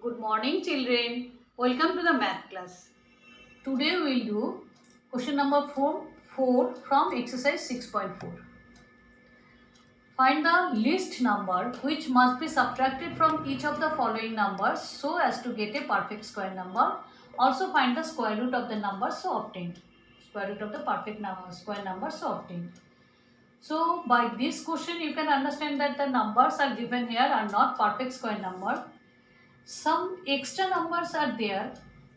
Good morning children. Welcome to the math class. Today we will do question number 4 from exercise 6.4. Find the least number which must be subtracted from each of the following numbers so as to get a perfect square number. Also find the square root of the number so obtained. Square root of the perfect number, square number so obtained. So by this question you can understand that the numbers are given here are not perfect square number. Some extra numbers are there,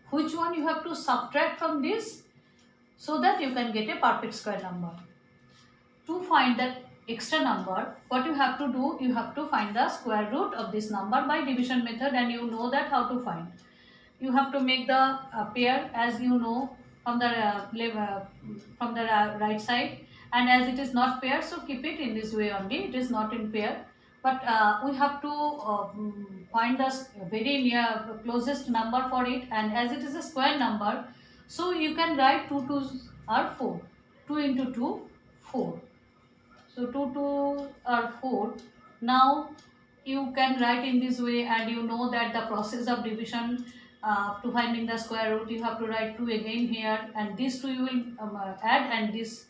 which one you have to subtract from this so that you can get a perfect square number. To find that extra number, what you have to do, you have to find the square root of this number by division method, and you know that how to find. You have to make the pair as you know from the right side, and as it is not pair, so keep it in this way only. It is not in pair, but we have to find the very near closest number for it, and as it is a square number, so you can write 2 2s are 4. 2 into 2 4. So 2 2 are 4. Now you can write in this way, and you know that the process of division to finding the square root, you have to write 2 again here, and these 2 you will add, and this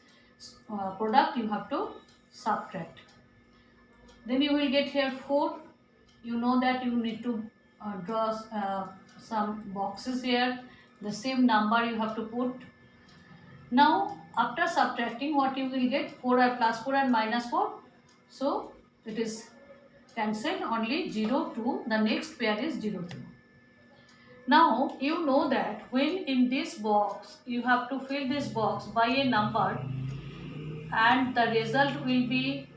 product you have to subtract. Then you will get here 4. You know that you need to draw some boxes here. The same number you have to put. Now after subtracting, what you will get, 4 are plus 4 and minus 4. So it is cancelled, only 0 2. The next pair is 0 2. Now you know that when in this box you have to fill this box by a number, and the result will be,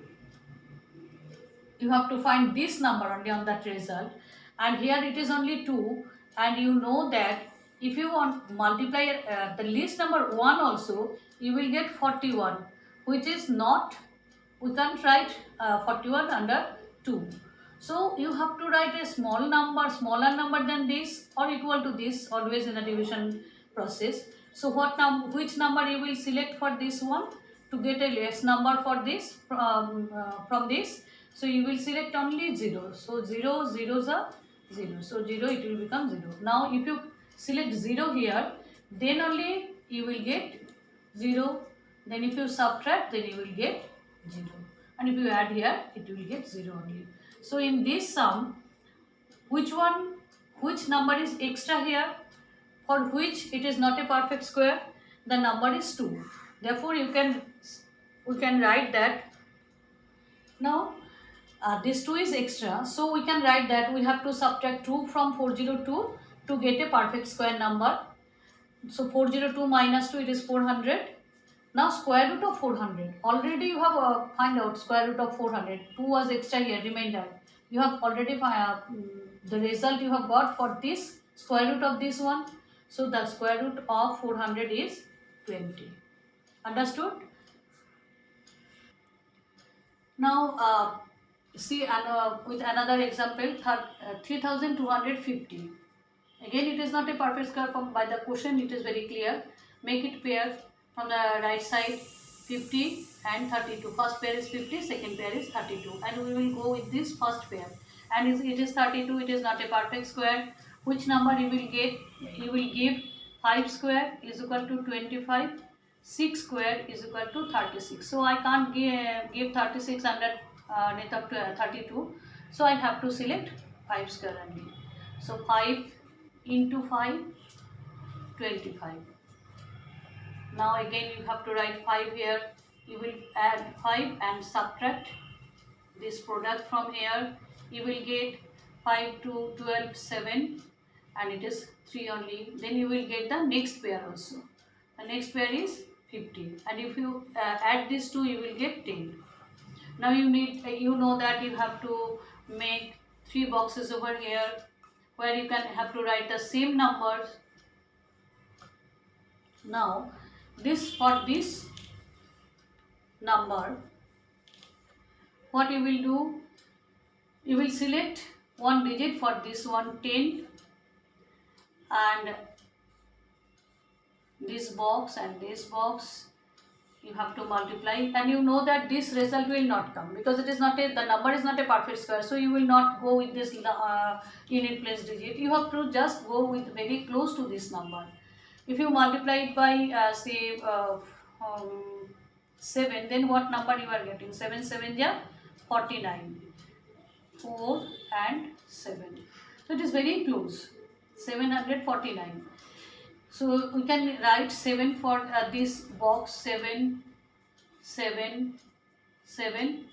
you have to find this number only on that result, and here it is only 2, and you know that if you want multiply the least number 1 also, you will get 41, which is not, we can't write 41 under 2. So you have to write a small number, smaller number than this or equal to this, always in the division process. So which number you will select for this one to get a less number for this from this? So you will select only 0. So 0 zeros are 0. So 0, it will become 0. Now if you select 0 here, then only you will get 0. Then if you subtract, then you will get 0. And if you add here, it will get 0 only. So in this sum, which number is extra here, for which it is not a perfect square? The number is 2. Therefore we can write that. Now this 2 is extra, so we can write that we have to subtract 2 from 402 to get a perfect square number. So 402 minus 2, it is 400. Now square root of 400. Already you have find out square root of 400. 2 was extra here, remainder. You have already the result you have got for this square root of this one. So the square root of 400 is 20. Understood? Now see with another example, 3250. Again, it is not a perfect square by the question, it is very clear. Make it pair from the right side, 50 and 32. First pair is 50, second pair is 32. And we will go with this first pair. And it is 32, it is not a perfect square. Which number you will get? You will give 5 square is equal to 25. 6 square is equal to 36. So I can't give 36 under 32. So I have to select 5 square only. So 5 into 5, 25. Now again you have to write 5 here. You will add 5 and subtract this product from here. You will get 5 to 12, 7, and it is 3 only. Then you will get the next pair also. The next pair is 50, and if you add these two, you will get 10. Now you know that you have to make 3 boxes over here, where you can have to write the same numbers. Now for this number, what you will do, you will select one digit for this one, 10, and this box and this box. you have to multiply, and you know that this result will not come because it is not the number is not a perfect square, so you will not go with this unit place digit. You have to just go with very close to this number. If you multiply it by say 7, then what number you are getting? 7 7 ja 49, 4 and 7, so it is very close, 749. So we can write 7 for this box, 7 7 7,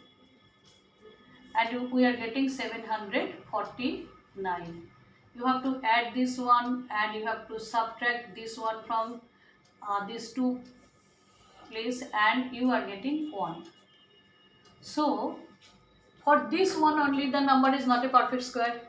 and we are getting 749. You have to add this one and you have to subtract this one from these two place, and you are getting 1. So for this one only the number is not a perfect square.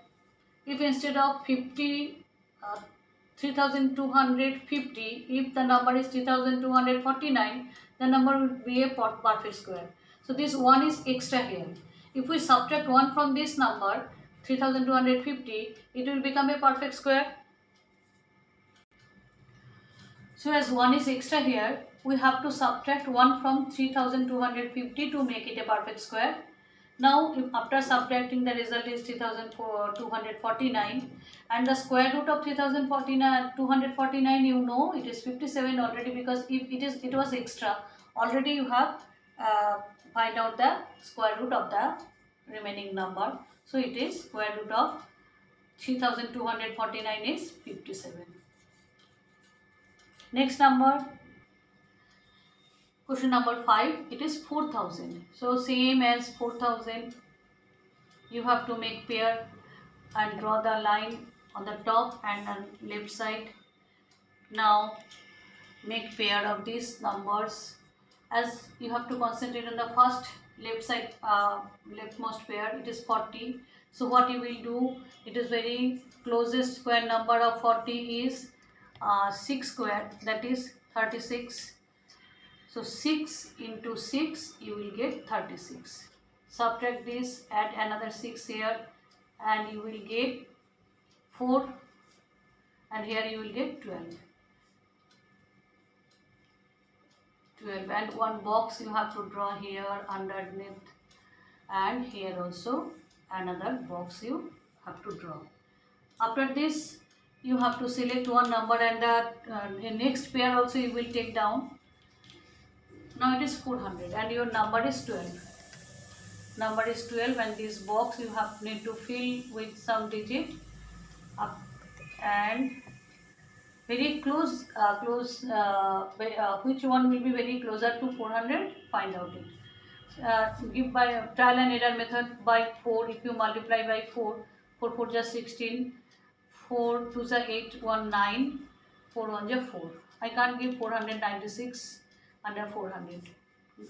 If instead of 3250, if the number is 3249, the number would be a perfect square. So this 1 is extra here. If we subtract 1 from this number 3250, it will become a perfect square. So as 1 is extra here, we have to subtract 1 from 3250 to make it a perfect square. Now if after subtracting, the result is 3249, and the square root of 249, you know it is 57 already, because if it was extra, already you have find out the square root of the remaining number. So it is square root of 3249 is 57. Next number, question number 5, it is 4000. So same as 4000, you have to make pair and draw the line on the top and on left side. Now make pair of these numbers, as you have to concentrate on the first left side leftmost pair, it is 40. So what you will do, it is very closest square number of 40 is 6 square, that is 36. So 6 into 6, you will get 36. Subtract this, add another 6 here, and you will get 4, and here you will get 12. And one box you have to draw here underneath, and here also another box you have to draw. After this, you have to select one number, and the next pair also you will take down. Now it is 400 and your number is 12. Number is 12, and this box you need to fill with some digit up, and very close, which one will be very closer to 400, find out it. Give by trial and error method by 4. If you multiply by 4, 4 4 just 16, 4 2 is 8, 1 9, 4 1 is 4. I can't give 496 under 400.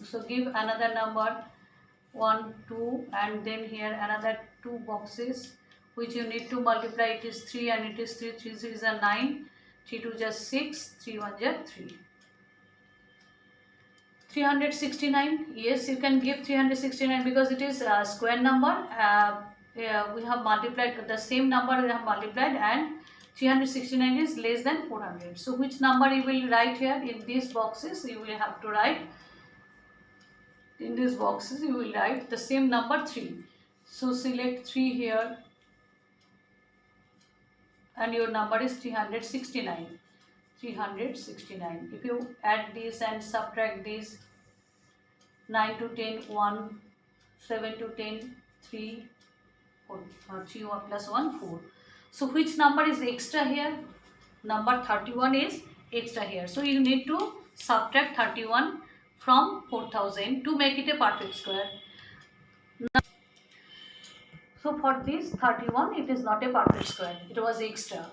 So give another number 1 2, and then here another 2 boxes which you need to multiply. It is 3, and it is 3 3 is 9, 3 2 just 6, 3 1 just 3. 369, yes, you can give 369 because it is a square number. We have multiplied the same number, we have multiplied, and 369 is less than 400. So which number you will write here in these boxes? You will have to write in these boxes, you will write the same number 3. So select 3 here, and your number is 369. 369. If you add this and subtract this, 9 to 10 1, 7 to 10 3, 4, 3 plus 1 4. So which number is extra here? Number 31 is extra here. So you need to subtract 31 from 4000 to make it a perfect square. So for this 31, it is not a perfect square, it was extra.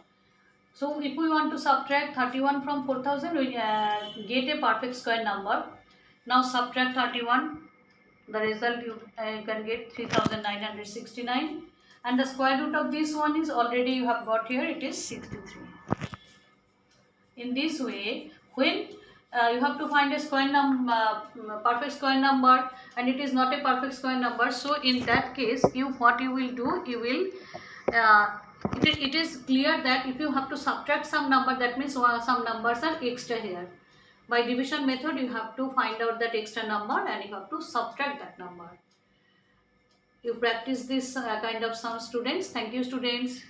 So if we want to subtract 31 from 4000, we get a perfect square number. Now subtract 31, the result you can get 3969, and the square root of this one is already you have got here, it is 63. In this way, when you have to find a square number, perfect square number, and it is not a perfect square number, so in that case what you will do, you will it is clear that if you have to subtract some number, that means some numbers are extra here. By division method, you have to find out that extra number and you have to subtract that number. You practice this kind of sum, students. Thank you, students.